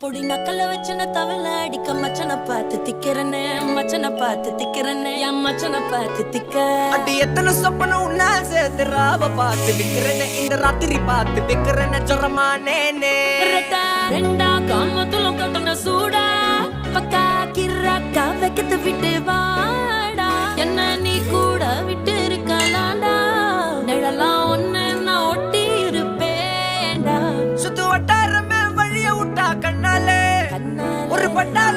பொடி நக்கல வச்சன தவள அடிக்க மச்சனை பார்த்து திக்கிறனே மச்சனை பார்த்து திக்கிறனே என் மச்சனை பார்த்து திக்க அடி எத்தனை சொப்பன உன்னா சேர்த்து ராவ பார்த்து விக்கிறனே இந்த ராத்திரி பார்த்து விக்கிறனே ஜொரமானே ரெண்டா காமத்துலம் கட்டண சூடா பக்கா கிராக்கா வைக்கத்து விட்டு வாடா என்ன நீ கூட விட்டு இருக்கலாடா நிழலாம் ஒன்னு நான் ஒட்டி இருப்பேன்டா சுத்து வட்டாரமே வழிய விட்டா கண்ணாலே ஒரு பட்டால